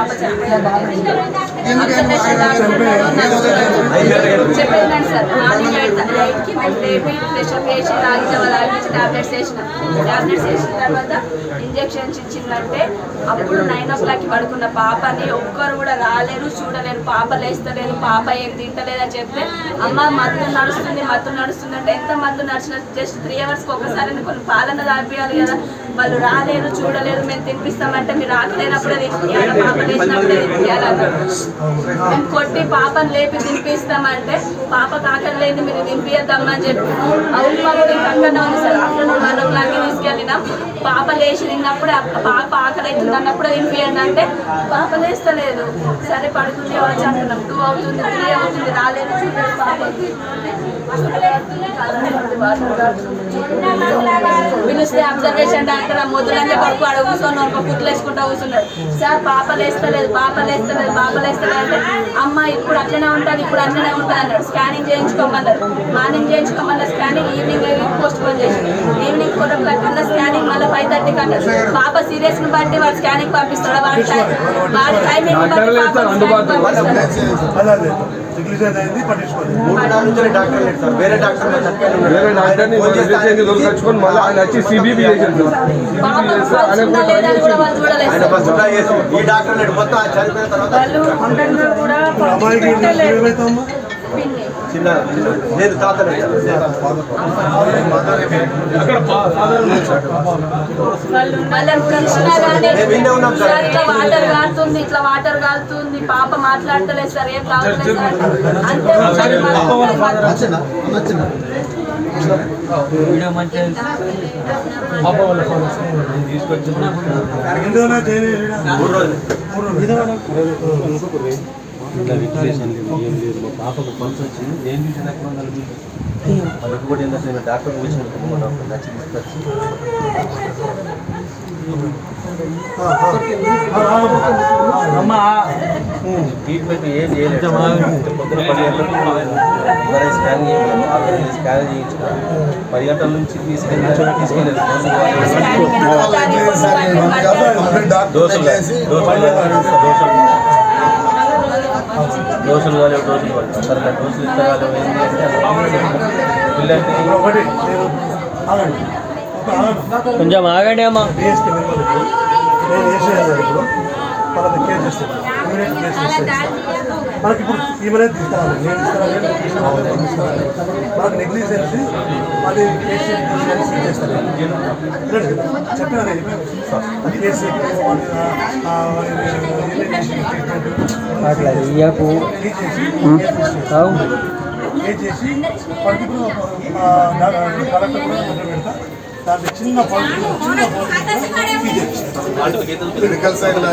పాప చెప్పేదండి sir. Morning 8కి మేము లేపి ఫ్రెష్అప్ చేసి తాగించి టాబ్లెట్స్ వేసిన తర్వాత ఇంజెక్షన్స్ ఇచ్చిందంటే అప్పుడు 9 o'clockకి పడుకున్న పాపని ఒక్కరు కూడా రాలేరు, చూడలేరు. పాప లేస్తలేదు, పాప ఏం తింటలేదని చెప్తే అమ్మ మత్తు నడుస్తుంది అంటే ఎంత మత్తు నడిచిన జస్ట్ 3 hours ఒకసారి కొన్ని పాలన తాగియాలి కదా. వాళ్ళు రాలేరు, చూడలేరు. మేము తినిపిస్తామంటే మీరు ఆకలేనప్పుడే తినిపించాలి, పాప లేచినప్పుడే తినిపించాలన్నారు. మేము కొట్టి పాపను లేపి తినిపిస్తామంటే పాపకు ఆకలి లేదు, మీరు తినిపియద్దమ్మని చెప్పి అవును మాకు అక్కడ ఉంది సార్. ఆఫ్టర్నూన్ 1 o'clockకి తీసుకెళ్ళినాం. పాప లేచి తిన్నప్పుడే పాప ఆకలి అవుతుంది అన్నప్పుడే తినిపియండి అంటే పాప లేస్తలేదు. సరే పడుతుంది వచ్చి అంటున్నాం. 2 అవుతుంది 3 అవుతుంది, రాలేదు, చూడలేదు. పాపకి పిలిస్తే అబ్జర్వేషన్ డాక్టర్ మొదలంగా పడుకు ఆడ కూర్చొని ఒక కుట్లు వేసుకుంటా కూర్చున్నాడు. సార్ పాప లేస్తలేదు అంటే అమ్మ ఇప్పుడు అట్లనే ఉంటుంది అన్నాడు. స్కానింగ్ చేయించుకోమన్నారు. మార్నింగ్ చేయించుకోమన్నారు స్కానింగ్, ఈవినింగ్ పోస్ట్ పోన్ చేసి ఈవినింగ్ 4 o'clock కన్నా స్కానింగ్ మళ్ళీ 5:30 కన్నా. పాప సీరియస్ ని బట్టి వాడు స్కానింగ్ పంపిస్తాడు, వాడి టైమింగ్ లేదు తాత ఇట్లా వాటర్ కాలుతుంది, పాప మాట్లాడతలేదు సార్, ఏం కావట్లేదు సార్. వీడియో మంచిగా ఇట్లా రిక్యులేషన్ ఏం లేదు. మా పాపకు పల్స్ వచ్చింది, నేను చూసిన మళ్ళీ ఇంకోటి ఏంటంటే డాక్టర్ వచ్చినప్పుడు డాక్టర్ నచ్చి తీసుకొచ్చి ట్రీట్మెంట్ ఏం చేయలేదు. పొద్దున 10 గంటలకు స్కాన్ చేయించిన 10 గంటల నుంచి తీసుకెళ్ళలేదు. డోసులు కాలేవు సరే డోసులు ఇస్తారు కొంచెం ఆగండి అమ్మా. మనకి ఇప్పుడు ఈమెనే తీసుకురావాలి, నేను తీసుకురావాలి. మనకు నెగ్లిజెన్స్ మళ్ళీ చేస్తారు చెప్పినా చేసి పర్టికులర్ కలెక్టర్ కూడా పెడతా. దాంట్లో చిన్న